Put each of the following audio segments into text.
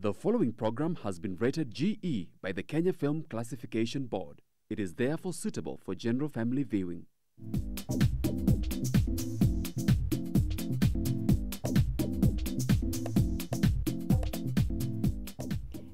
The following program has been rated GE by the Kenya Film Classification Board. It is therefore suitable for general family viewing.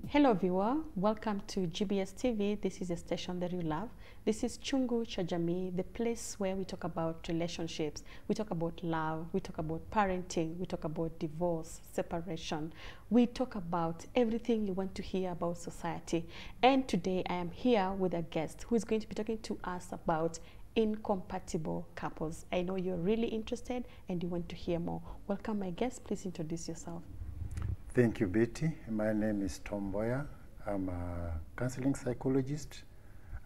Hello viewer, welcome to GBS TV. This is a station that you love. This is Chungu cha jamii, the place where we talk about relationships, we talk about love, we talk about parenting, we talk about divorce, separation. We talk about everything you want to hear about society. And today I am here with a guest who is going to be talking to us about incompatible couples. I know you're really interested and you want to hear more. Welcome my guest, please introduce yourself. Thank you, Betty. My name is Tom Boyer. I'm a counseling psychologist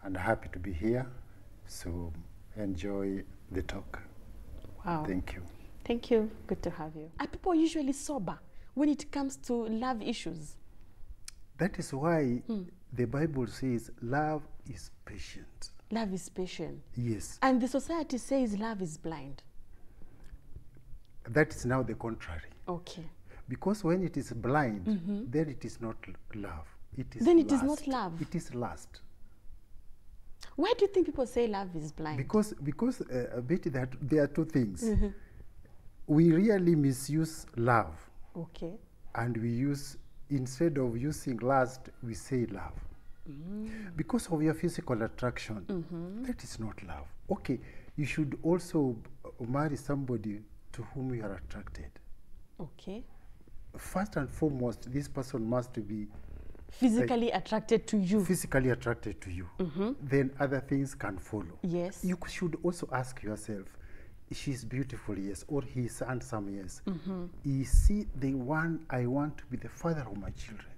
and happy to be here. So enjoy the talk. Wow. Thank you. Thank you. Good to have you. Are people usually sober when it comes to love issues? That is why the Bible says love is patient. Love is patient. Yes. And the society says love is blind. That is now the contrary. Okay. Because when it is blind, then it is not love. It is Then lust. it is not love. It is lust. Why do you think people say love is blind? Because Betty, that there are two things. We really misuse love. Okay. And we use, instead of using lust, we say love. Because of your physical attraction, that is not love. Okay, you should also marry somebody to whom you are attracted. Okay. First and foremost, this person must be Physically attracted to you. physically attracted to you. Then other things can follow. Yes. You should also ask yourself, she's beautiful, yes, or he's handsome, yes. Is he the one I want to be the father of my children?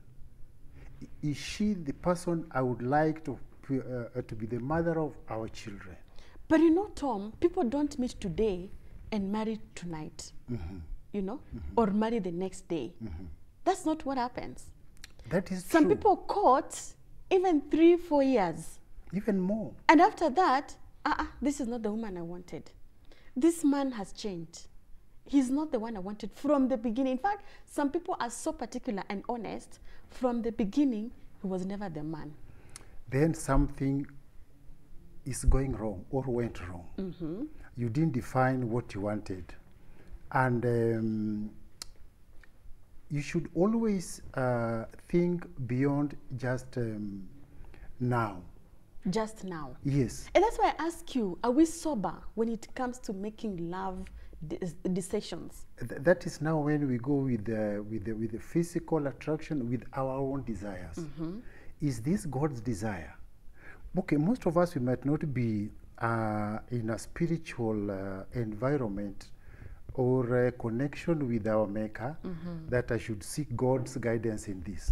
Is she the person I would like to be the mother of our children? But you know, Tom, people don't meet today and marry tonight. You know, or marry the next day. That's not what happens. That is Some true. people court even 3-4 years. Even more. And after that, this is not the woman I wanted. This man has changed. He's not the one I wanted from the beginning. In fact, some people are so particular and honest. From the beginning, he was never the man. Then something is going wrong or went wrong. You didn't define what you wanted. And you should always think beyond just now. Just now. Yes. And that's why I ask you, are we sober when it comes to making love decisions? That is now when we go with the physical attraction with our own desires. Is this God's desire? Okay, most of us, we might not be in a spiritual environment or a connection with our Maker, that I should seek God's guidance in this.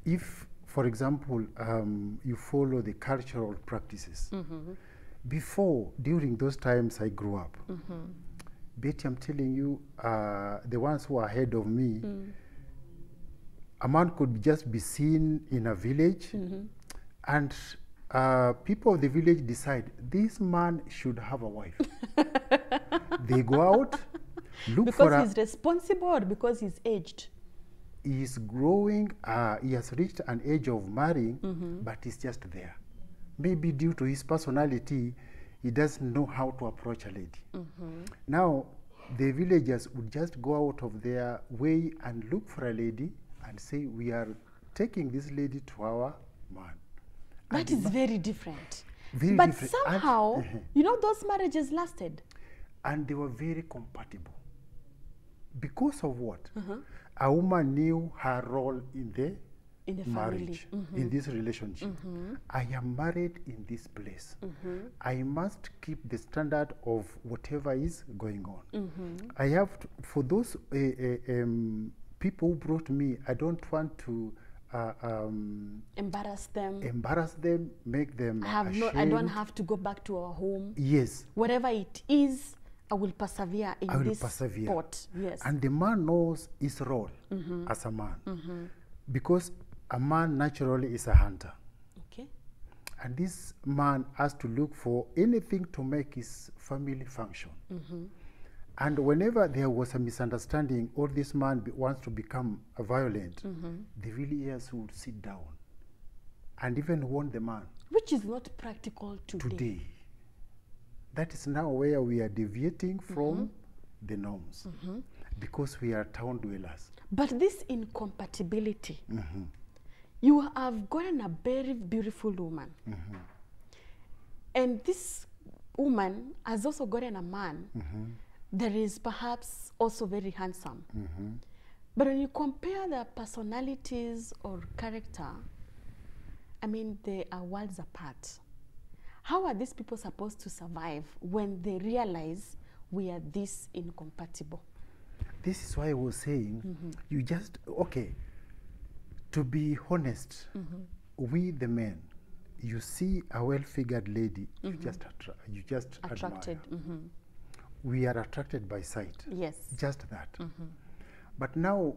If, for example, you follow the cultural practices, before, during those times I grew up, Betty, I'm telling you, the ones who are ahead of me, a man could just be seen in a village, and people of the village decide, this man should have a wife. They go out, look for Because he's responsible or because he's aged? He's growing, he has reached an age of marrying, but he's just there. Maybe due to his personality, he doesn't know how to approach a lady. Now, the villagers would just go out of their way and look for a lady and say, we are taking this lady to our man. That is very different. Very but different. somehow, you know, those marriages lasted. And they were very compatible. Because of what? A woman knew her role in the marriage, in this relationship. I am married in this place. I must keep the standard of whatever is going on. I have to, for those people who brought me, I don't want to Embarrass them, make them ashamed. I don't have to go back to our home. Yes. Whatever it is, I will persevere in this spot. Yes. And the man knows his role as a man. Because a man naturally is a hunter. Okay. And this man has to look for anything to make his family function. And whenever there was a misunderstanding or this man wants to become violent, the villagers would sit down and even warn the man. Which is not practical today. That is now where we are deviating from the norms because we are town dwellers. But this incompatibility, you have gotten a very beautiful woman. And this woman has also gotten a man that is perhaps also very handsome. But when you compare their personalities or character, I mean, they are worlds apart. How are these people supposed to survive when they realize we are this incompatible? This is why I was saying, you just, okay, to be honest, we the men, you see a well-figured lady, you just Attracted. admire. We are attracted by sight. Yes. Just that. But now,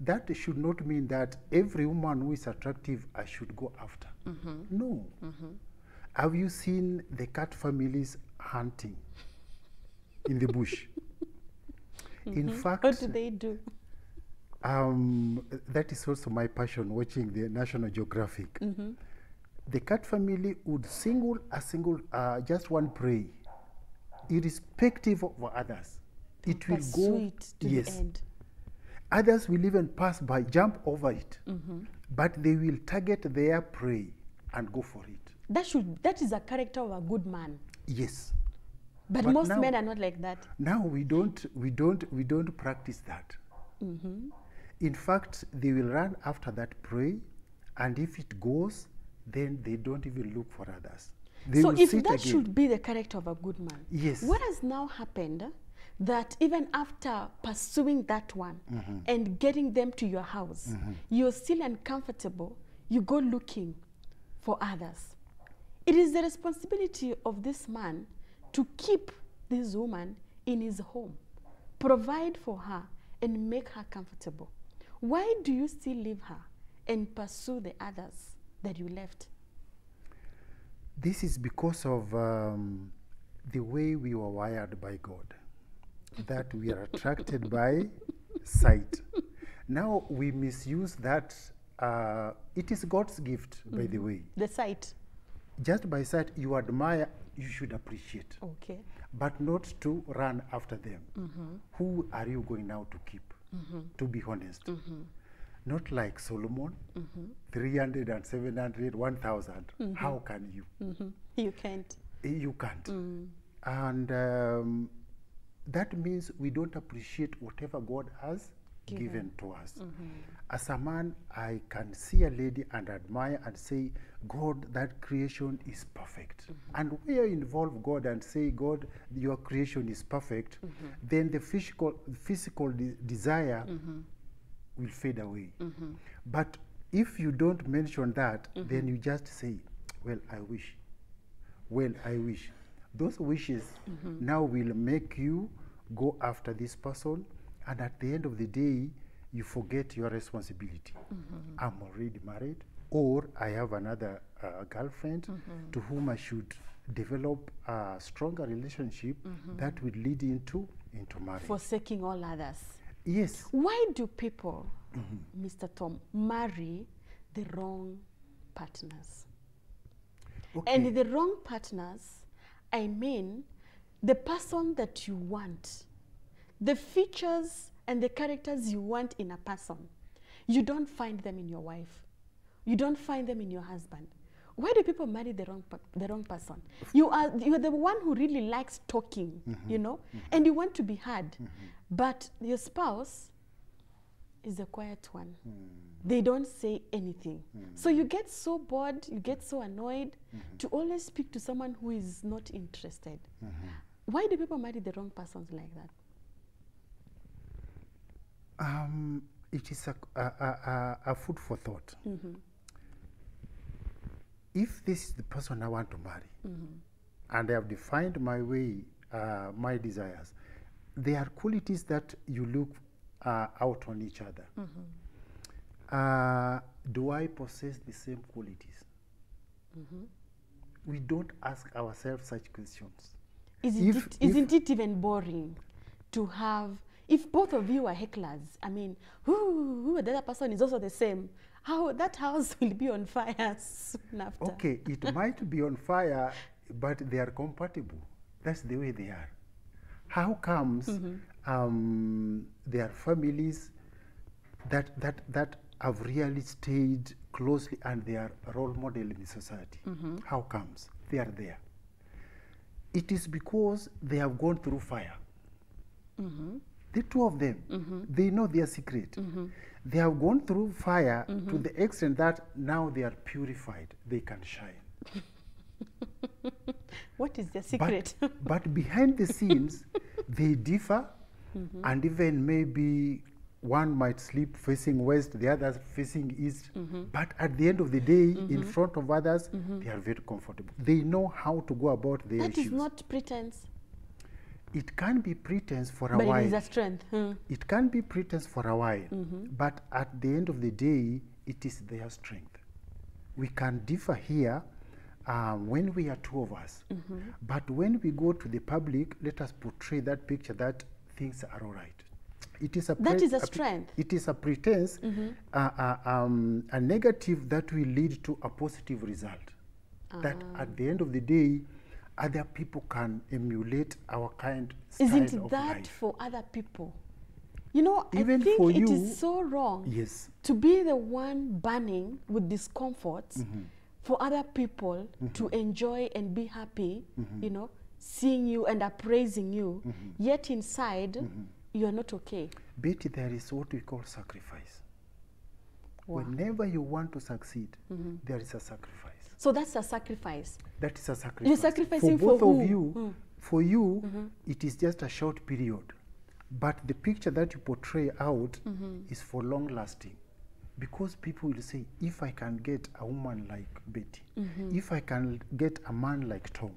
that should not mean that every woman who is attractive I should go after. No. Have you seen the cat families hunting in the bush? In fact, What do they do? that is also my passion, watching the National Geographic. The cat family would single just one prey, irrespective of others. It will go Sweet to the end. Others will even pass by, jump over it, but they will target their prey and go for it. That is a character of a good man. Yes. But most men are not like that. Now we don't practice that. In fact, they will run after that prey, and if it goes, then they don't even look for others. They So will if sit that again. should be the character of a good man, Yes. what has now happened that even after pursuing that one and getting them to your house, you're still uncomfortable, you go looking for others. It is the responsibility of this man to keep this woman in his home, provide for her, and make her comfortable. Why do you still leave her and pursue the others that you left? This is because of the way we were wired by God, that we are attracted by sight. Now we misuse that. It is God's gift, by the way. The sight. Just by sight, you admire, you should appreciate, Okay. but not to run after them. Who are you going now to keep? To be honest. Not like Solomon, 300 and 700, 1,000. How can you? You can't. You can't. And that means we don't appreciate whatever God has given to us. As a man, I can see a lady and admire and say, God, that creation is perfect. And when you involve God and say, God, your creation is perfect, then the physical desire will fade away. But if you don't mention that, then you just say, well, I wish. Well, I wish. Those wishes now will make you go after this person, and at the end of the day, you forget your responsibility. I'm already married, or I have another girlfriend to whom I should develop a stronger relationship that will lead into marriage. Forsaking all others. Yes. Why do people, Mr. Tom, marry the wrong partners? Okay. And the wrong partners, I mean the person that you want, the features and the characters you want in a person. You don't find them in your wife. You don't find them in your husband. Why do people marry the wrong person? You are the one who really likes talking, you know, and you want to be heard. But your spouse is the quiet one. They don't say anything. So you get so bored, you get so annoyed to always speak to someone who is not interested. Why do people marry the wrong persons like that? It is a food for thought. If this is the person I want to marry, and I have defined my way, my desires, there are qualities that you look out on each other. Do I possess the same qualities? We don't ask ourselves such questions. Isn't it even boring to have, if both of you are hecklers, I mean, the other person is also the same, how that house will be on fire soon after. Okay, it might be on fire, but they are compatible. That's the way they are. How comes there are families that have really stayed closely and they are a role model in the society? How comes they are there? It is because they have gone through fire. The two of them, they know their secret. They have gone through fire to the extent that now they are purified. They can shine. What is their secret? But behind the scenes, they differ, and even maybe one might sleep facing west, the other facing east. But at the end of the day, in front of others, they are very comfortable. They know how to go about their issues. That is not pretense. It can be pretense for a while. But it is a strength. It can be pretense for a while. But at the end of the day, it is their strength. We can differ here when we are two of us. But when we go to the public, let us portray that picture that things are all right. It is that is a strength. It is a pretense, a negative that will lead to a positive result. That at the end of the day, other people can emulate our kind style Isn't of that life. for other people? You know, Even I think for it you, is so wrong yes, to be the one burning with discomforts for other people to enjoy and be happy, you know, seeing you and appraising you, yet inside you are not okay. Betty, there is what we call sacrifice. Wow. Whenever you want to succeed, there is a sacrifice. So that's a sacrifice. That is a sacrifice. You're sacrificing for both for of who? you. For you, it is just a short period. But the picture that you portray out is for long lasting. Because people will say, if I can get a woman like Betty, if I can get a man like Tom,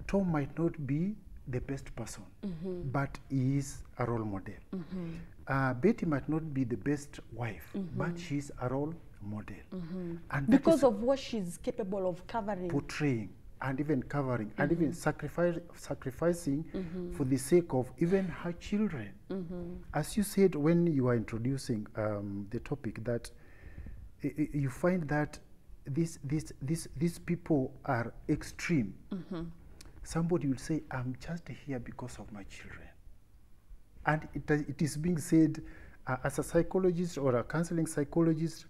Tom might not be the best person, but he is a role model. Betty might not be the best wife, but she is a role model. And Because of what she's capable of covering. portraying and even covering and even sacrificing for the sake of even her children. As you said when you were introducing the topic, that you find that these people are extreme. Somebody will say, I'm just here because of my children. And it is being said, as a psychologist or a counseling psychologist,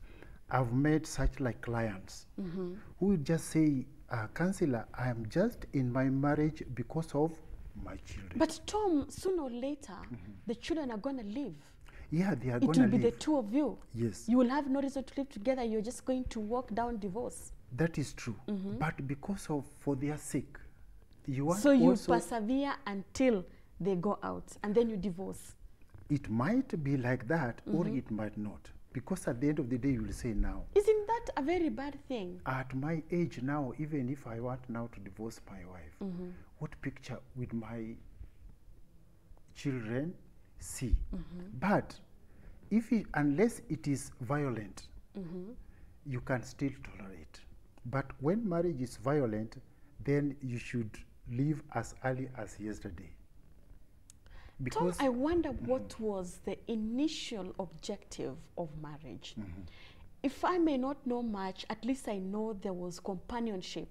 I've met such like clients who will just say, counselor, I am just in my marriage because of my children. But Tom, sooner or later, the children are going to live. Yeah, they are It going to will be live. the two of you. Yes. You will have no reason to live together. You're just going to walk down divorce. That is true. But because of, for their sake, you want So you also, persevere until they go out and then you divorce. it might be like that or it might not. Because at the end of the day, you will say now, Isn't that a very bad thing? at my age now, even if I want now to divorce my wife, what picture would my children see? But if it, unless it is violent, you can still tolerate. But when marriage is violent, then you should leave as early as yesterday. Tom, Because I wonder what was the initial objective of marriage. If I may not know much, at least I know there was companionship,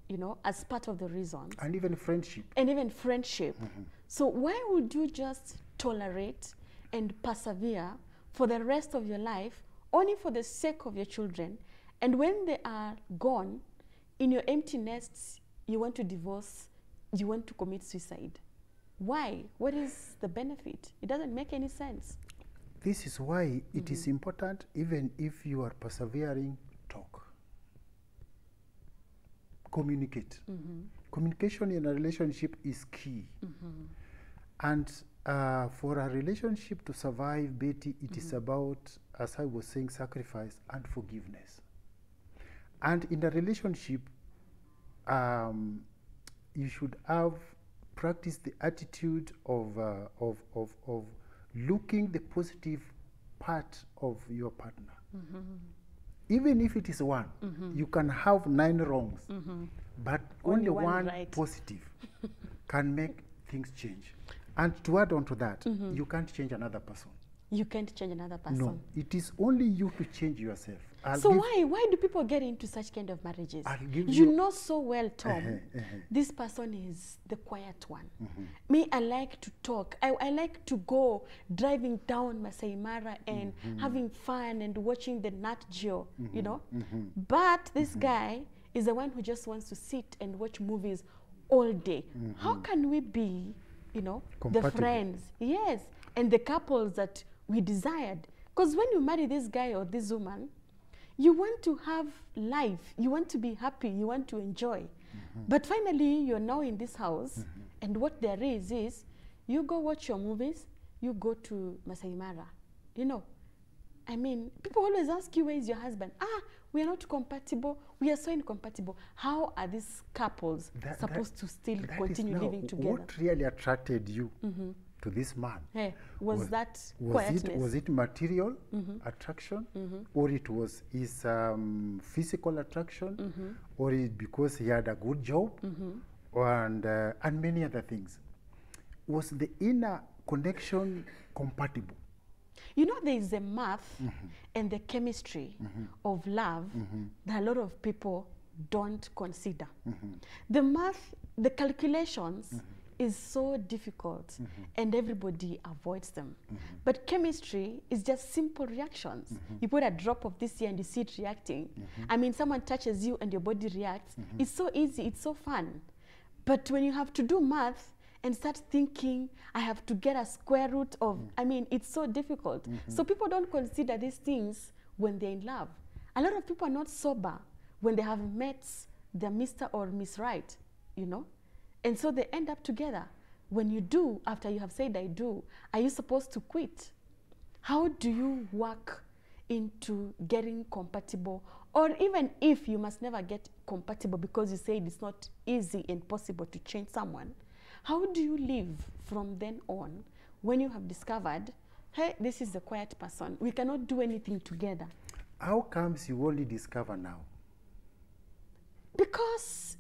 you know, as part of the reasons. and even friendship. And even friendship. So why would you just tolerate and persevere for the rest of your life only for the sake of your children? And when they are gone, in your empty nests, you want to divorce, you want to commit suicide. Why? What is the benefit? It doesn't make any sense. This is why it is important, even if you are persevering, talk. Communicate. Communication in a relationship is key. And for a relationship to survive, Betty, it is about, as I was saying, sacrifice and forgiveness. And in a relationship, you should have practiced the attitude of looking the positive part of your partner. Even if it is one, you can have 9 wrongs, but only Only one one right. positive. can make things change. And to add on to that, you can't change another person. You can't change another person. No, it is only you to change yourself. So why do people get into such kind of marriages? Give You you- know so well, Tom, this person is the quiet one. Me, I like to talk. I like to go driving down Masai Mara and having fun and watching the Nat Geo, you know. But this guy is the one who just wants to sit and watch movies all day. How can we be, you know, the Compatible. friends, yes, and the couples that we desired? Because when you marry this guy or this woman, you want to have life, you want to be happy, you want to enjoy. But finally, you're now in this house, and what there is you go watch your movies, you go to Masai Mara. You know, I mean, people always ask you, where is your husband? Ah, we are not compatible, we are so incompatible. How are these couples supposed to still that continue is now living together? What really attracted you to this man? Hey, was that Was quietness? it material attraction, or it was his physical attraction, or it because he had a good job, and many other things? Was the inner connection compatible? You know, there is a math and the chemistry of love that a lot of people don't consider. The math, the calculations is so difficult and everybody avoids them. But chemistry is just simple reactions. You put a drop of this here and you see it reacting. I mean, someone touches you and your body reacts. It's so easy, it's so fun. But when you have to do math and start thinking, I have to get a square root of, I mean, it's so difficult. So people don't consider these things when they're in love. A lot of people are not sober when they have met their Mr. or Miss Right, you know? And so they end up together. When you do, after you have said I do, are you supposed to quit? How do you work into getting compatible? Or even if you must never get compatible because you said it's not easy and possible to change someone, how do you live from then on when you have discovered, hey, this is a quiet person, we cannot do anything together? How comes you only discover now? Because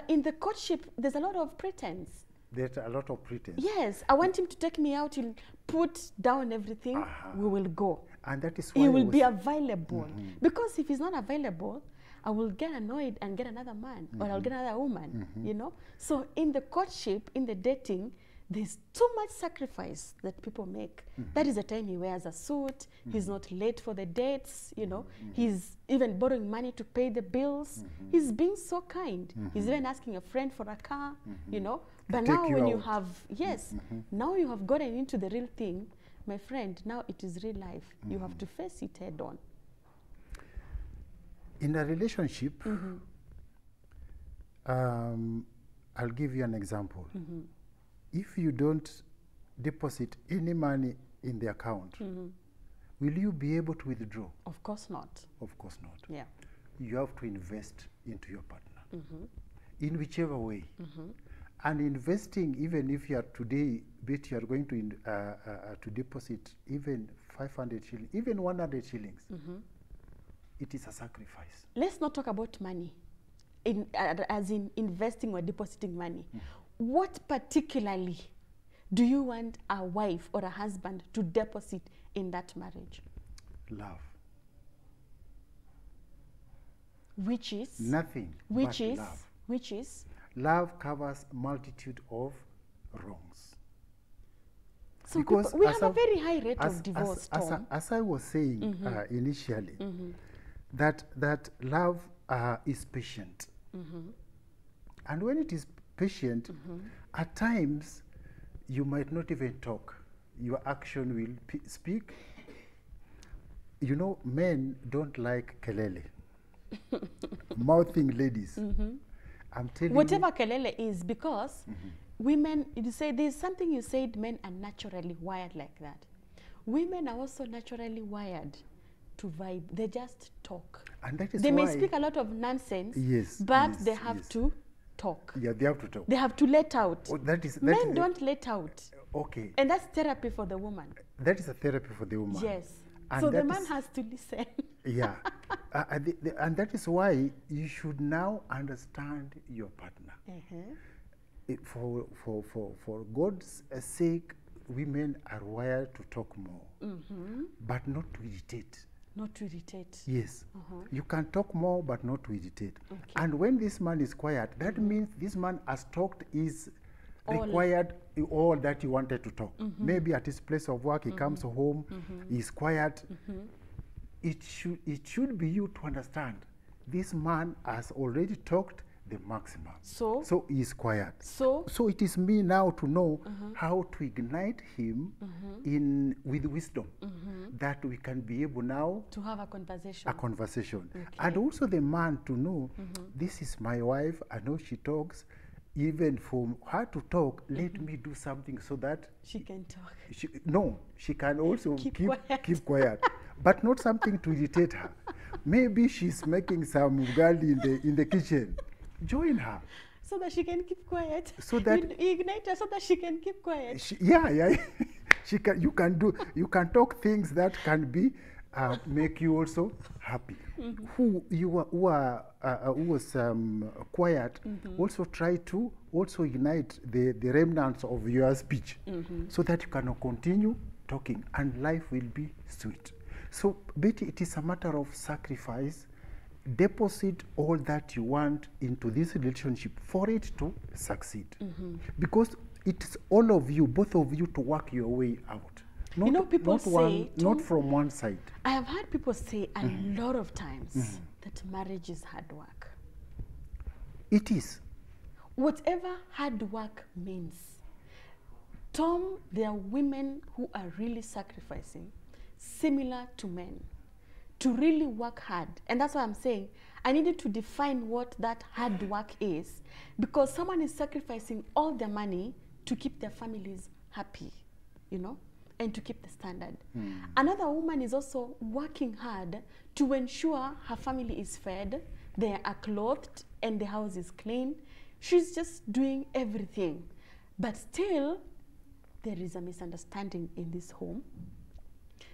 in the courtship, there's a lot of pretense. There's a lot of pretense. Yes, I want him to take me out, he'll put down everything, we will go. And that is why He will be available. Because if he's not available, I will get annoyed and get another man, or I'll get another woman, you know? So in the courtship, in the dating, there's too much sacrifice that people make. That is the time he wears a suit, he's not late for the dates, you know, he's even borrowing money to pay the bills. He's being so kind. He's even asking a friend for a car, you know. But take now you when you out. have, yes, now you have gotten into the real thing, my friend, now it is real life. You have to face it head on. In a relationship, I'll give you an example. If you don't deposit any money in the account, will you be able to withdraw? Of course not. Of course not. Yeah. You have to invest into your partner in whichever way. And investing, even if you are today, bet you are going to deposit even 500 shillings, even 100 shillings, it is a sacrifice. Let's not talk about money, as in investing or depositing money. What particularly do you want a wife or a husband to deposit in that marriage? Love. Which is? Nothing Which but is? love. Which is? Love covers multitude of wrongs. So Because people, we as have a I- very high rate of divorce, Tom. as I was saying initially, that love is patient. And when it is patient, at times you might not even talk. Your action will speak. You know, men don't like kelele. Mouthing ladies. I'm telling Whatever kelele is, because women, you say there's something you said, men are naturally wired like that. Women are also naturally wired to vibe. They just talk. And that is They why may speak a lot of nonsense, Yes, but yes, they have yes. to talk. Yeah, they have to talk. They have to let out. Oh, that Men is don't let out. okay. And that's therapy for the woman. That is a therapy for the woman. Yes. And So the that man is- has to listen. Yeah. And that is why you should now understand your partner. for God's sake, women are wired to talk more, but not to irritate. Not to irritate. Yes. You can talk more, but not to irritate. Okay. And when this man is quiet, that means this man has talked is required all that he wanted to talk. Maybe at his place of work, he comes home, he's quiet. It should be you to understand this man has already talked the maximum. So he is quiet. So it is me now to know how to ignite him with wisdom, that we can be able now to have a conversation. Okay. And also the man to know, this is my wife, I know she talks. Even for her to talk, let me do something so that she can talk. She can also keep quiet, but not something to irritate her. Maybe she's making some ugali in the kitchen. Join her. So that she can keep quiet. So that you ignite her so that she can keep quiet. She can. You can talk things that can be make you also happy. Who was quiet also try to also ignite the remnants of your speech, so that you can continue talking and life will be sweet. So, Betty, it is a matter of sacrifice. Deposit all that you want into this relationship for it to succeed. Because it's all of you, both of you, to work your way out. Not from one side. I have heard people say a lot of times that marriage is hard work. It is. Whatever hard work means. Tom, there are women who are really sacrificing, similar to men, to really work hard. And that's why I'm saying I needed to define what that hard work is, because someone is sacrificing all their money to keep their families happy, and to keep the standard. Another woman is also working hard to ensure her family is fed, they are clothed, and the house is clean. She's just doing everything. But still, there is a misunderstanding in this home.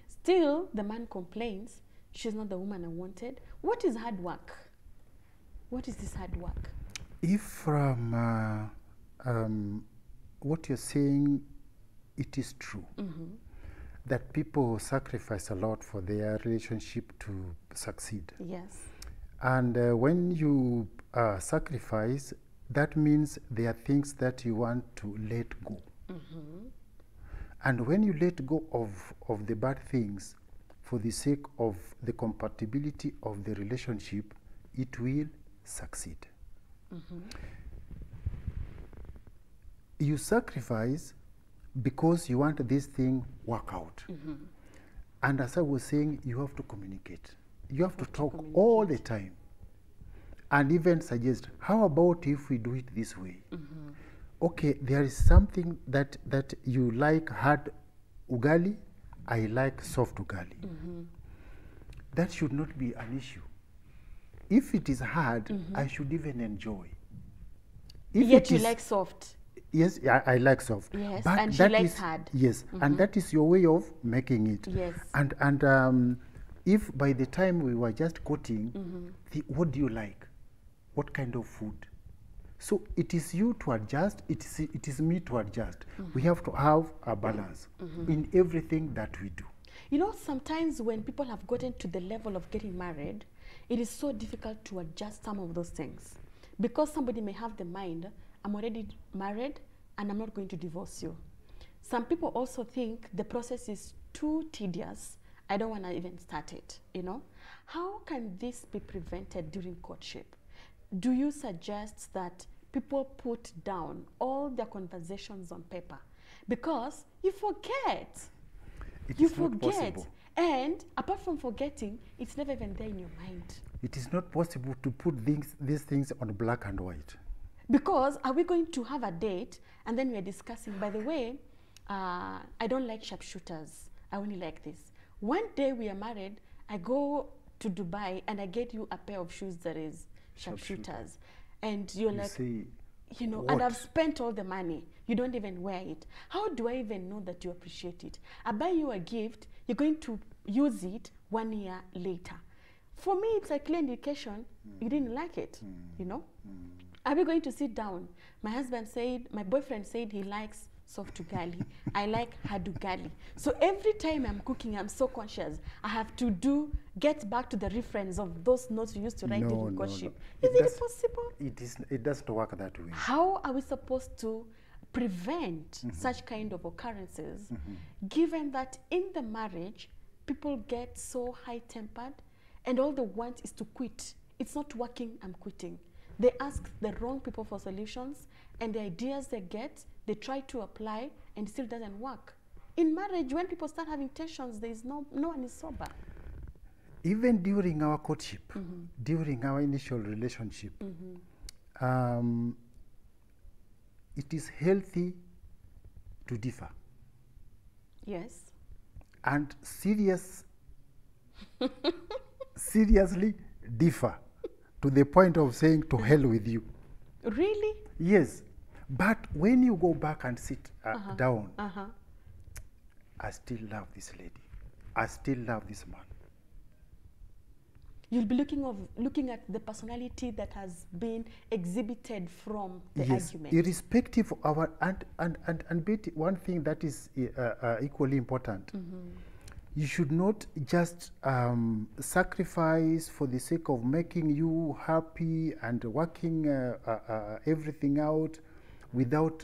Still, the man complains, she's not the woman I wanted. What is hard work? What is this hard work? If from what you're saying, it is true that people sacrifice a lot for their relationship to succeed. Yes. And when you sacrifice, that means there are things that you want to let go. And when you let go of the bad things for the sake of the compatibility of the relationship, it will succeed. You sacrifice because you want this thing work out. And as I was saying, you have to communicate. You have to talk all the time. And even suggest, how about if we do it this way? Okay, there is something that you like hard ugali, I like soft ugali. That should not be an issue. If it is hard, I should even enjoy. If Yet you like soft. Yes, I like soft. Yes, but and she likes hard. Yes, and that is your way of making it. Yes. And if by the time we were just courting, what do you like? What kind of food? So it is you to adjust, it is me to adjust. We have to have a balance in everything that we do. Sometimes when people have gotten to the level of getting married, it is so difficult to adjust some of those things. Because somebody may have the mind, I'm already married and I'm not going to divorce you. Some people also think the process is too tedious. I don't want to even start it, How can this be prevented during courtship? Do you suggest that people put down all their conversations on paper? Because you forget. You forget. And apart from forgetting, it's never even there in your mind. It is not possible to put these things on black and white. Because are we going to have a date and then we are discussing, by the way, I don't like sharpshooters. I only like this. One day we are married, I go to Dubai and I get you a pair of shoes that is sharpshooters. And you're like, and I've spent all the money. You don't even wear it. How do I even know that you appreciate it? I buy you a gift, you're going to use it 1 year later. For me, it's a clear indication you didn't like it, Are we going to sit down? My boyfriend said he likes soft ugali. I like hard ugali. So every time I'm cooking, I'm so conscious. I have to get back to the reference of those notes we used to write during courtship. Is it possible? It doesn't work that way. How are we supposed to prevent such kind of occurrences, given that in the marriage, people get so high-tempered and all they want is to quit. It's not working, I'm quitting. They ask the wrong people for solutions, and the ideas they get, they try to apply, and it still doesn't work. In marriage, when people start having tensions, there is no one is sober. Even during our courtship, during our initial relationship, it is healthy to differ. Yes. And seriously differ to the point of saying to hell with you. Really? Yes. But when you go back and sit down, I still love this lady. I still love this man. You'll be looking at the personality that has been exhibited from the argument. Irrespective of our, and Betty, one thing that is equally important, you should not just sacrifice for the sake of making you happy and working everything out without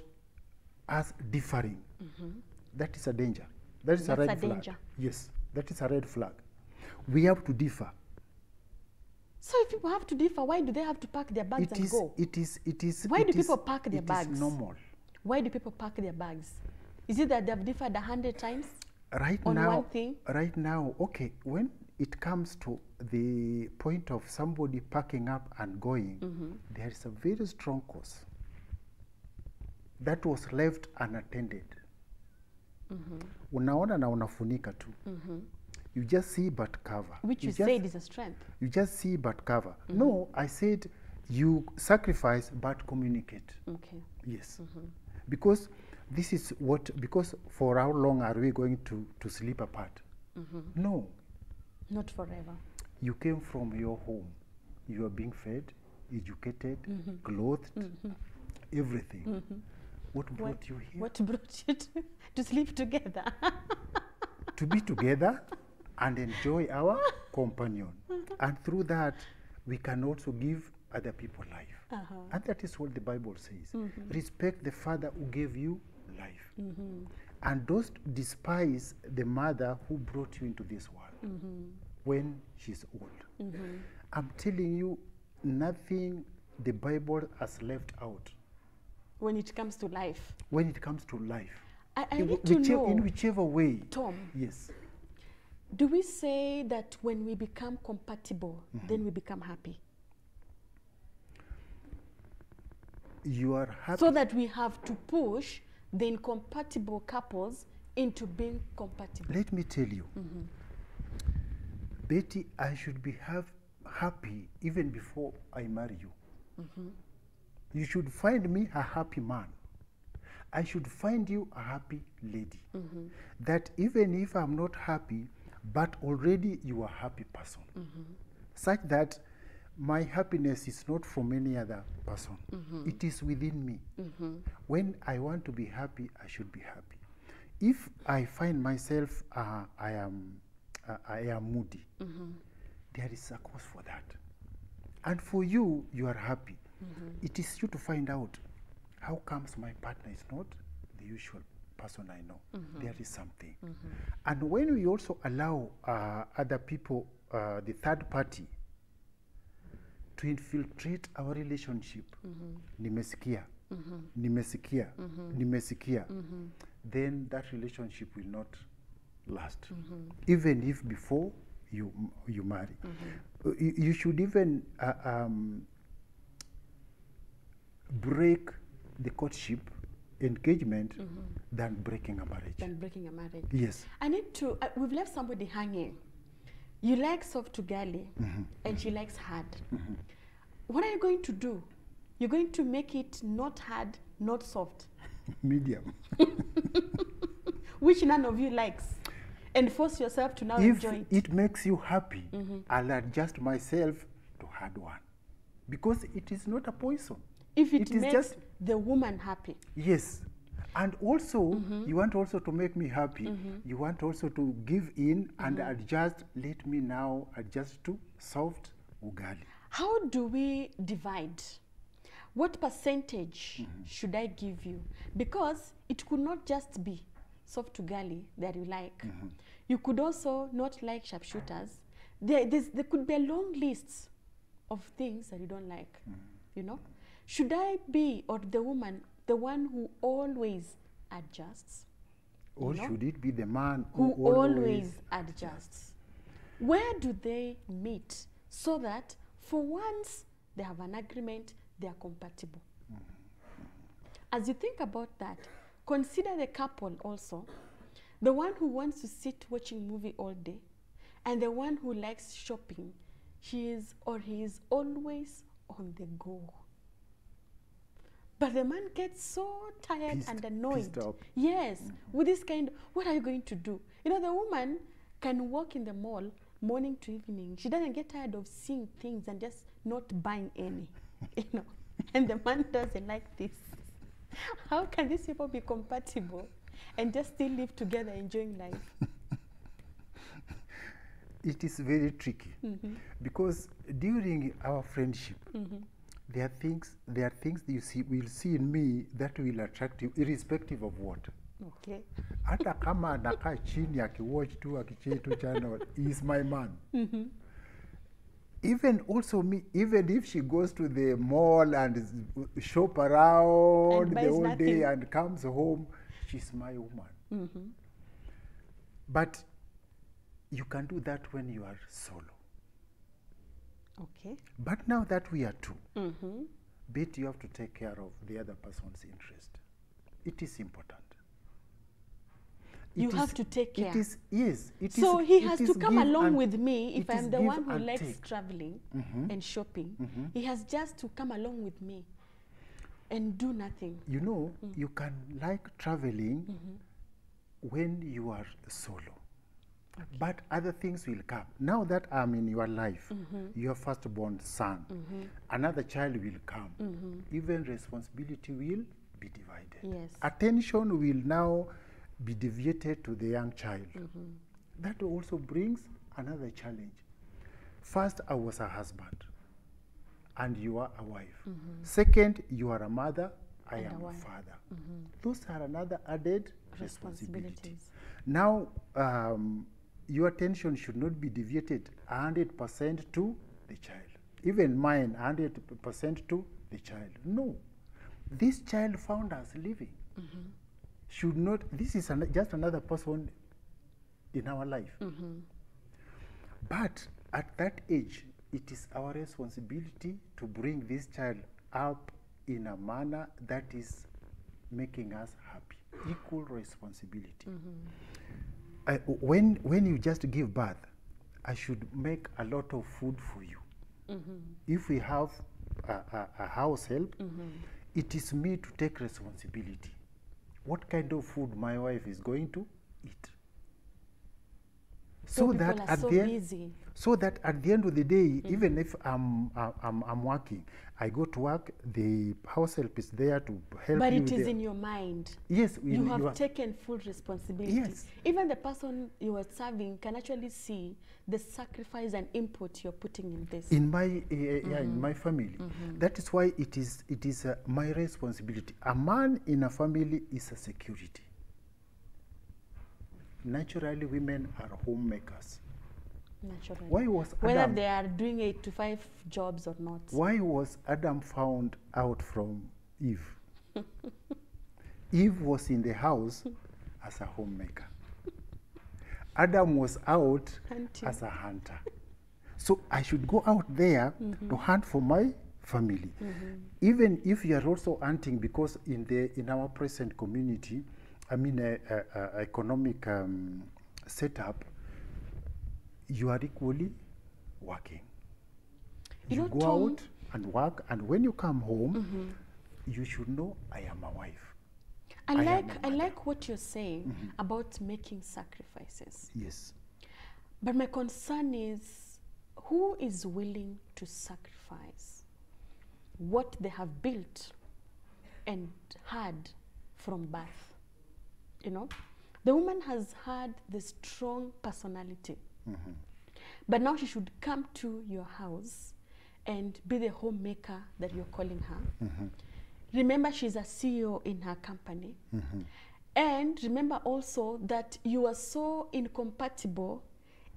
us differing. That is a danger. That is a red flag. Yes, that is a red flag. We have to differ. So if people have to differ, why do they have to pack their bags and go? It is. Why do people pack their bags? It is normal. Why do people pack their bags? Is it that they have differed 100 times? Right on now, one thing? Right now, okay, when it comes to the point of somebody packing up and going, there is a very strong cause that was left unattended. Unaona na unafunika tu. You just see but cover. Which you said is a strength. You just see but cover. No, I said you sacrifice but communicate. Okay. Yes. Because this is what, because for how long are we going to sleep apart? No. Not forever. You came from your home. You are being fed, educated, clothed, everything. What brought you here? What brought you to sleep together? To be together and enjoy our companion. And through that, we can also give other people life. And that is what the Bible says. Respect the father who gave you life. And don't despise the mother who brought you into this world when she's old. I'm telling you, nothing the Bible has left out. When it comes to life. When it comes to life. I need to know. In whichever way. Tom. Yes. Do we say that when we become compatible, then we become happy? You are happy. So that we have to push the incompatible couples into being compatible. Let me tell you, Betty, I should be happy even before I marry you. You should find me a happy man. I should find you a happy lady. That even if I'm not happy, but already you are a happy person. Such that my happiness is not from any other person. It is within me. When I want to be happy, I should be happy. If I find myself, I am moody, there is a cause for that. And for you, you are happy. It is you to find out how comes my partner is not the usual person I know. There is something. And when we also allow other people, the third party, to infiltrate our relationship, nimesikia, then that relationship will not last. Even if before you marry. You should even break the courtship engagement than breaking a marriage. Yes. I need to, we've left somebody hanging. You like soft ugali and she likes hard. What are you going to do? You're going to make it not hard, not soft. Medium. Which none of you likes. And force yourself to now enjoy it. If it makes you happy, I'll adjust myself to hard one. Because it is not a poison. if it It is makes just- the woman happy. Yes. And also, you want also to make me happy. You want also to give in and adjust. Let me now adjust to soft ugali. How do we divide? What percentage should I give you? Because it could not just be soft ugali that you like. You could also not like sharpshooters. There could be a long list of things that you don't like. You know? Should I be, or the woman, the one who always adjusts? Or You know? should it be the man Who who always adjusts? Where do they meet so that for once they have an agreement, they are compatible? As you think about that, consider the couple also, the one who wants to sit watching movie all day and the one who likes shopping. He is always on the go. But the man gets so tired and annoyed. pissed off. Yes, with this kind, what are you going to do? You know, the woman can walk in the mall morning to evening. She doesn't get tired of seeing things and just not buying any, you know. And the man doesn't like this. How can these people be compatible and just still live together enjoying life? It is very tricky because during our friendship, there are things that you will see in me that will attract you irrespective of what. Okay. Hata kama anakaa chini akiwatch tu akichetu channel, he is my man. Even also me, even if she goes to the mall and shop around And the buys whole day nothing. and comes home, she's my woman. But you can do that when you are solo. Okay. But now that we are two, bet you have to take care of the other person's interest. It is important. You It have is- to take care. It is, yes. It So is, he it has is to come give along and- with me if it is I'm the give one who and likes take. traveling and shopping. He has just to come along with me and do nothing. You know, you can like traveling when you are solo. But other things will come. Now that I'm in your life, your firstborn son, another child will come. Even responsibility will be divided. Yes. Attention will now be deviated to the young child. That also brings another challenge. First, I was a husband, and you are a wife. Second, you are a mother, I And a am a wife. father. Those are another added responsibility. Responsibilities. Now, your attention should not be deviated 100% to the child. Even mine, 100% to the child. No. This child found us living. Should not, this is just another person in our life. But at that age, it is our responsibility to bring this child up in a manner that is making us happy. Equal responsibility. When you just give birth, I should make a lot of food for you. If we have a house help, it is me to take responsibility. What kind of food my wife is going to eat. So people are so busy. So that at the end of the day, even if I'm working, I go to work, the house help is there to help But you. it is there. in your mind. Yes, You have taken full responsibility. Yes. Even the person you are serving can actually see the sacrifice and input you're putting in this. in my in my family. That is why it is my responsibility. A man in a family is a security. Naturally, women are homemakers. Naturally. Why was Whether Adam? they are doing 8 to 5 jobs or not. Why was Adam found out from Eve? Eve was in the house as a homemaker. Adam was out Hunting. as a hunter. So I should go out there to hunt for my family. Even if you are also hunting, because in our present community, I mean economic setup, you are equally working. You You know, go Tom, out and work, and when you come home, you should know I am a wife. I am like a I mother. like what you're saying about making sacrifices. Yes. But my concern is, who is willing to sacrifice? what they have built and had from birth. You know, the woman has had the strong personality, but now she should come to your house and be the homemaker that you're calling her. Remember, she's a CEO in her company. And remember also that you are so incompatible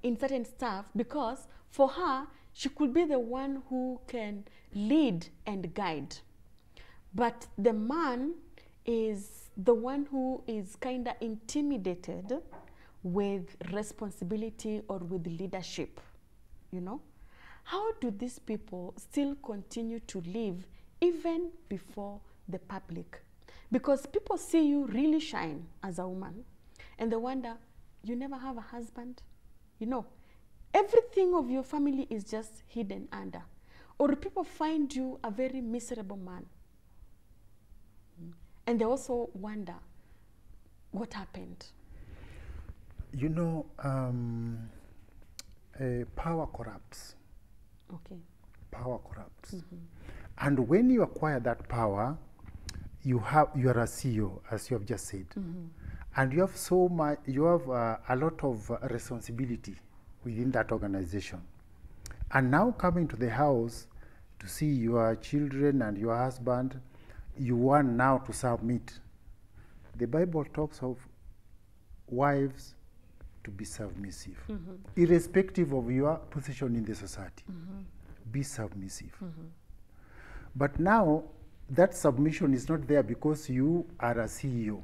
in certain stuff, because for her, she could be the one who can lead and guide. But the man is the one who is kind of intimidated with responsibility or with leadership, you know? How do these people still continue to live even before the public? Because people see you really shine as a woman, and they wonder, you never have a husband? You know, everything of your family is just hidden under. Or people find you a very miserable man. And they also wonder, what happened? You know, power corrupts. Okay. Power corrupts. And when you acquire that power, you are a CEO, as you have just said. And you have so much, you have a lot of responsibility within that organization. And now coming to the house to see your children and your husband, you want now to submit. The Bible talks of wives to be submissive, irrespective of your position in the society. Be submissive. But now, that submission is not there because you are a CEO.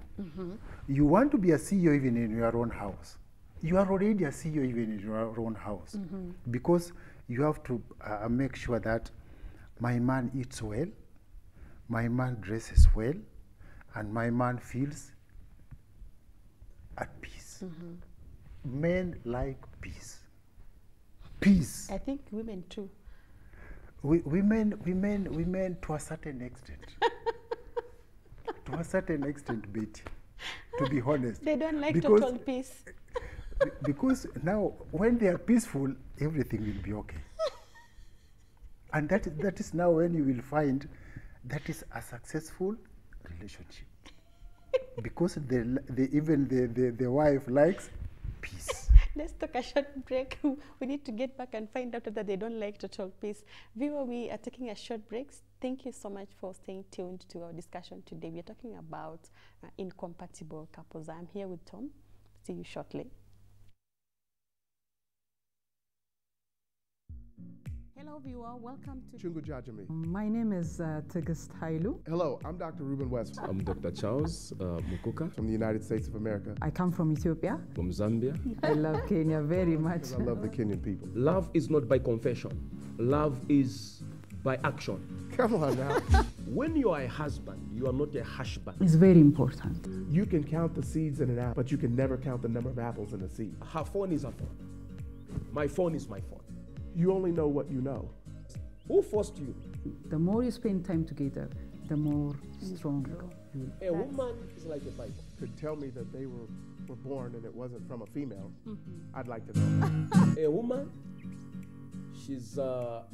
You want to be a CEO even in your own house. You are already a CEO even in your own house, because you have to make sure that my man eats well, my man dresses well, and my man feels at peace. Men like peace. Peace. I think women too. Women to a certain extent. To a certain extent, Betty, to be honest. They don't like total peace. Because now, when they are peaceful, everything will be okay. And that is now when you will find that is a successful relationship. Because even the wife likes peace. Let's take a short break. We need to get back and find out whether they don't like total peace. Viewer, we are taking a short break. Thank you so much for staying tuned to our discussion today. We are talking about incompatible couples. I'm here with Tom. See you shortly. Hello, viewer. Welcome to Chungu jamii. My name is Tigist Hailu. Hello, I'm Dr. Ruben West. I'm Dr. Charles Mukuka From the United States of America. I come from Ethiopia. from Zambia. I love Kenya very much. I love the Kenyan people. Love is not by confession. Love is by action. Come on now. When you are a husband, you are not a husband. It's very important. You can count the seeds in an apple, but you can never count the number of apples in a seed. Her phone is a phone. My phone is my phone. You only know what you know. Who forced you? The more you spend time together, the more strong you will. A woman is like a Bible. Could tell me that they were born and it wasn't from a female. I'd like to know. A woman, she's a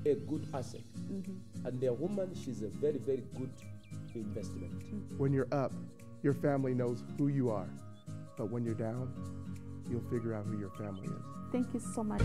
good asset. And a woman, she's a very, very good investment. When you're up, your family knows who you are. But when you're down, you'll figure out who your family is. Thank you so much.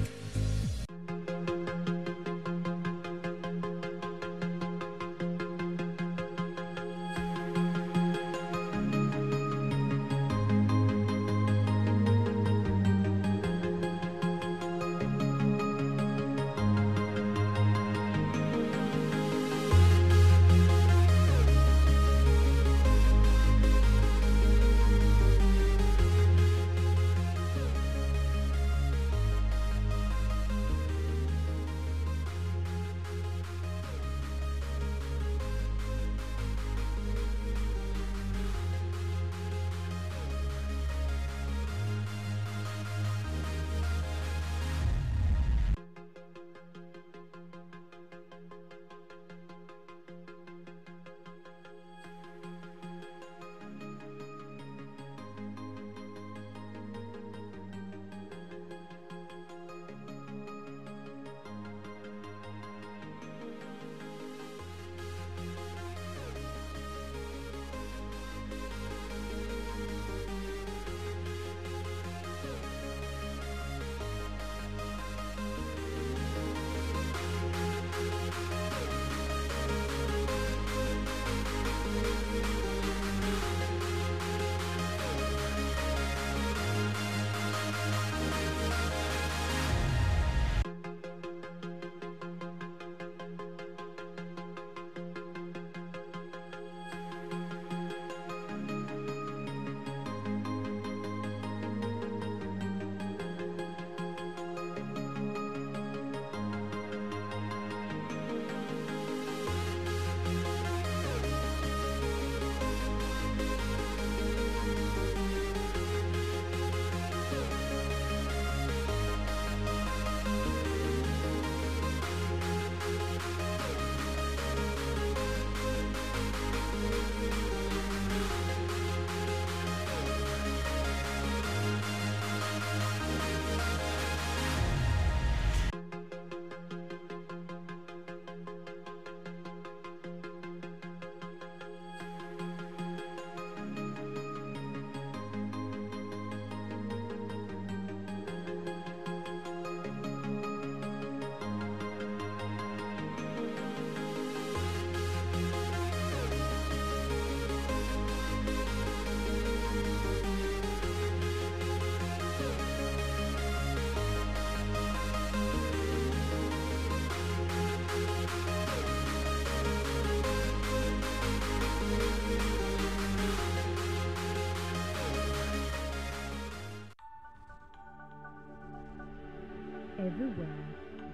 everywhere,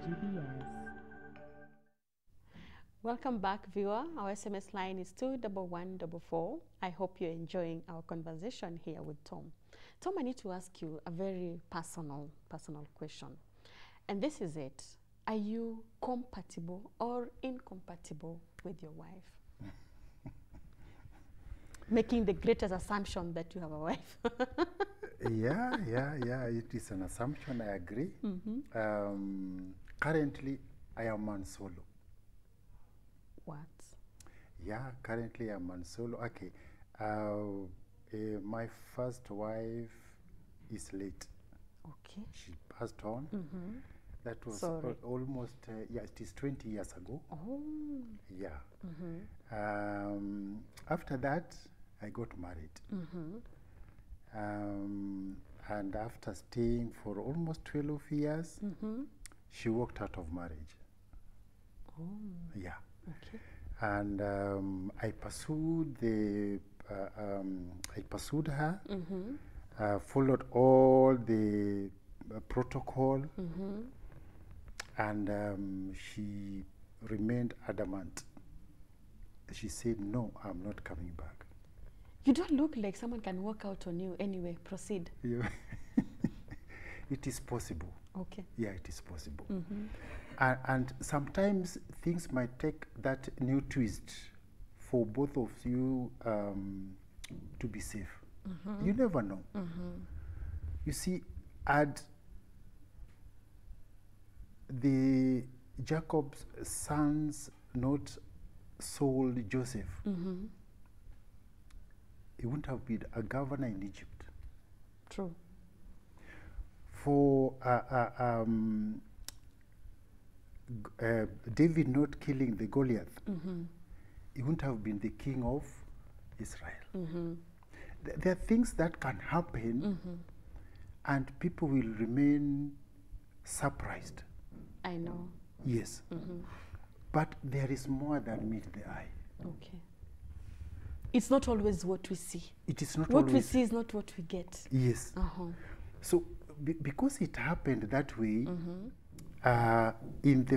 GBS. Welcome back, viewer. Our SMS line is 21144. I hope you're enjoying our conversation here with Tom. Tom, I need to ask you a very personal question. And this is it. Are you compatible or incompatible with your wife? Making the greatest assumption that you have a wife. Yeah, it is an assumption, I agree. Currently, I am on solo. What? Yeah, currently I'm on solo. Okay, my first wife is late. Okay. She passed on. That was almost, yeah, it is 20 years ago. Oh. Yeah. After that, I got married. And after staying for almost 12 years, she walked out of marriage. Oh. Yeah. Okay. And I pursued her, followed all the protocol, and she remained adamant. She said, "No, I'm not coming back." You don't look like someone can walk out on you. Anyway, proceed. Yeah. It is possible. Okay. Yeah, it is possible. And sometimes things might take that new twist for both of you to be safe. You never know. You see, had the Jacob's sons not sold Joseph, he wouldn't have been a governor in Egypt. True. For David not killing the Goliath, he wouldn't have been the king of Israel. There are things that can happen, and people will remain surprised. I know. Yes. But there is more than meet the eye. Okay. It's not always what we see. It is not what always. We see is not what we get. Yes. So because it happened that way,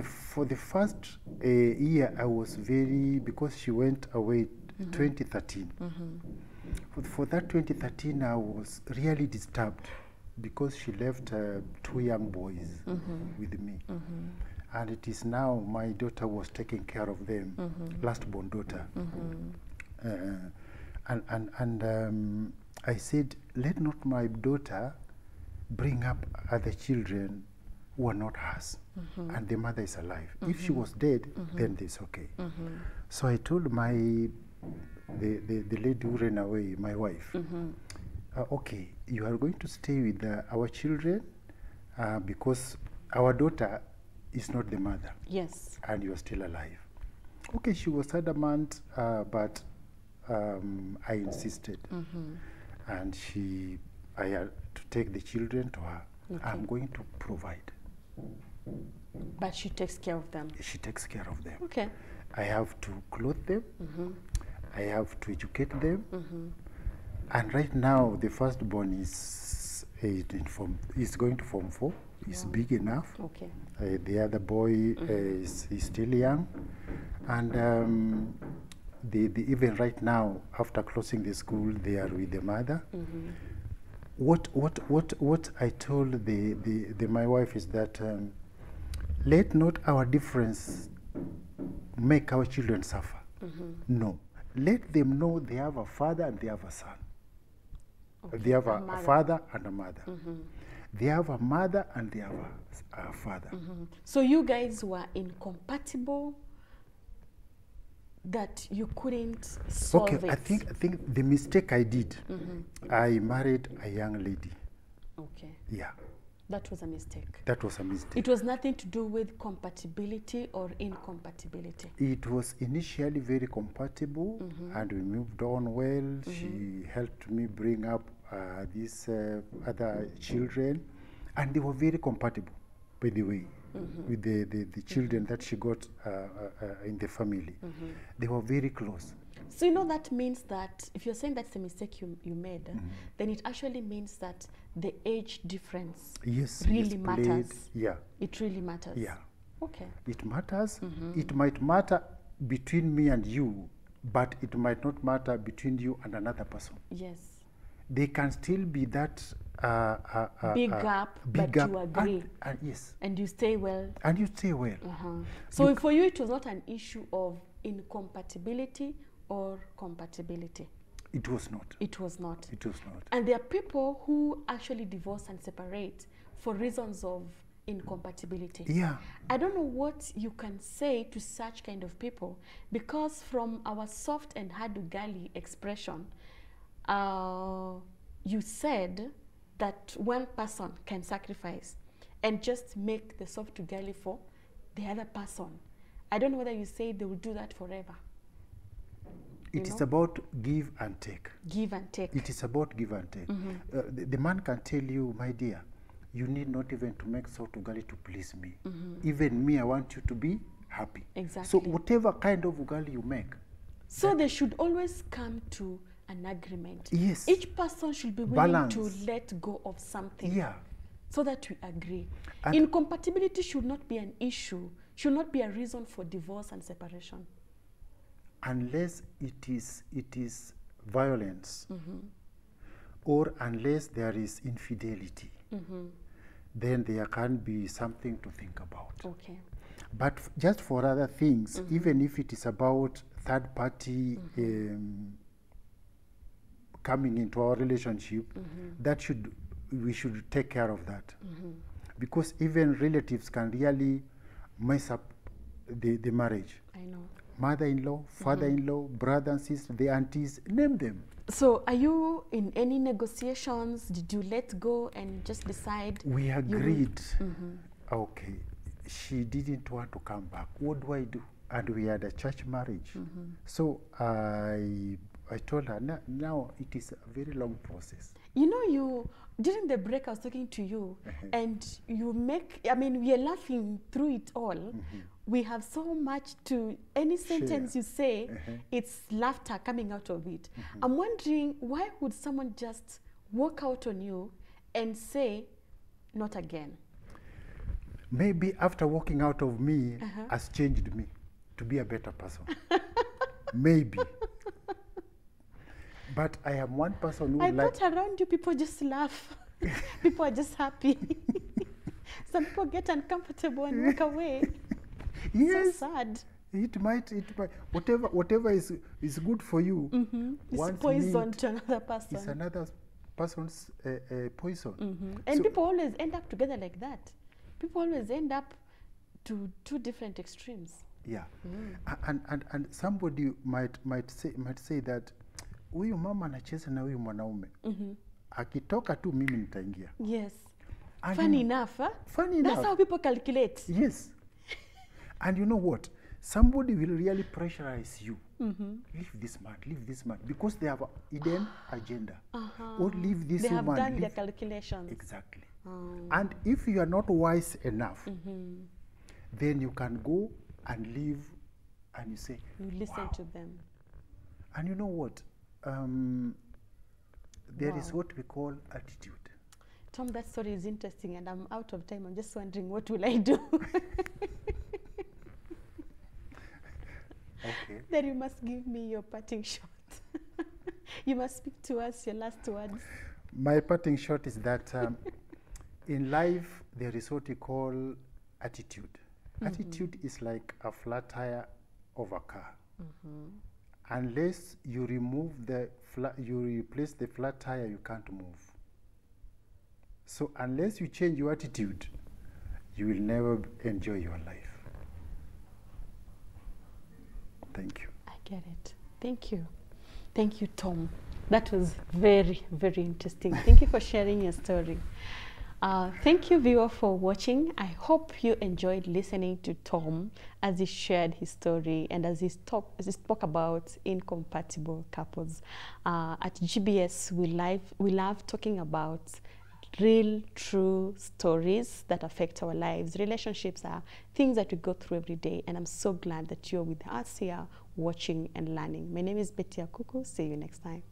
for the first year, I was because she went away 2013. For that 2013, I was really disturbed because she left 2 young boys with me. And it is now my daughter was taking care of them, last born daughter. And I said, let not my daughter bring up other children who are not hers, and the mother is alive. If she was dead, then it's okay. So I told the lady who ran away, my wife, okay, you are going to stay with our children because our daughter is not the mother. Yes. And you are still alive. Okay, she was adamant, but I insisted. And I had to take the children to her. Okay. I'm going to provide. But she takes care of them. She takes care of them. Okay. I have to clothe them. I have to educate them. And right now, the firstborn is going to Form 4. He's big enough. Okay. The other boy is still young. And even right now, after closing the school, they are with the mother. What I told my wife is that let not our difference make our children suffer. No. Let them know they have a father and they have a son. Okay. They have a father and a mother. They have a mother and they have a father. So you guys were incompatible, that you couldn't solve it? I think the mistake I did, I married a young lady. Okay. Yeah. That was a mistake. That was a mistake. It was nothing to do with compatibility or incompatibility. It was initially very compatible, and we moved on well. She helped me bring up these other children, and they were very compatible, by the way, with the children that she got in the family. They were very close. So you know that means that if you're saying that's a mistake you made, then it actually means that the age difference Yes, really yes, matters. played. Yeah, It really matters. yeah. Okay. It matters. It might matter between me and you, but it might not matter between you and another person. Yes. They can still be that Big gap, big but gap, you agree. and yes, And you stay well. and you stay well. So for you, it was not an issue of incompatibility or compatibility. It was not. It was not. It was not. And there are people who actually divorce and separate for reasons of incompatibility. Yeah. I don't know what you can say to such kind of people, because from our soft and hard ugali expression, you said that one person can sacrifice and just make the soft ugali for the other person. I don't know whether you say they will do that forever. It is about give and take. Give and take. It is about give and take. The man can tell you, my dear, you need not even to make salt ugali to please me. Even me, I want you to be happy. Exactly. So whatever kind of ugali you make. So they should always come to an agreement. Yes. Each person should be willing Balance. to let go of something. Yeah. So that we agree. And incompatibility should not be an issue, should not be a reason for divorce and separation. Unless it is violence, or unless there is infidelity, then there can be something to think about. Okay. But just for other things, even if it is about third party coming into our relationship, that we should take care of that. Because even relatives can really mess up the marriage. I know. Mother-in-law, father-in-law, brother and sister, the aunties, name them. So are you in any negotiations? Did you let go and just decide? We agreed. Okay, she didn't want to come back. What do I do? And we had a church marriage. So I told her, now it is a very long process. You know, during the break I was talking to you, and you we are laughing through it all. We have so much to, any sentence you say, it's laughter coming out of it. I'm wondering, why would someone just walk out on you and say, not again? Maybe after walking out of me has changed me to be a better person. Maybe. But I am one person who I thought around you people just laugh. People are just happy. Some people get uncomfortable and walk away. Yes. So sad. It might, whatever is good for you, It's poison to another person. It's another person's poison. And So- people always end up together like that. People always end up to two different extremes. Yeah. And somebody might say that huyu mama anacheza na huyu mwanaume. Akitoka tu mimi nitaingia. Yes. And Funny enough, huh? Funny That's enough. how people calculate. Yes. And you know what? Somebody will really pressurize you. Leave this man, because they have a hidden agenda. Or leave this They have woman. done their calculations. Exactly. And if you are not wise enough, then you can go and leave and you say, You listen wow. to them. And you know what? There is Wow. what we call attitude. Tom, that story is interesting, and I'm out of time. I'm just wondering, what will I do? Okay. Then you must give me your parting shot. You must speak to us your last words. My parting shot is that in life, there is what we call attitude. Attitude is like a flat tire of a car. Unless you remove you replace the flat tire, you can't move. So unless you change your attitude, you will never enjoy your life. Thank you. I get it. Thank you. Thank you, Tom. That was very, very interesting. Thank you for sharing your story. Thank you, viewer, for watching. I hope you enjoyed listening to Tom as he shared his story and as he spoke about incompatible couples. At GBS, we love talking about real, true stories that affect our lives. Relationships are things that we go through every day, and I'm so glad that you're with us here, watching and learning. My name is Betty Akuku. See you next time.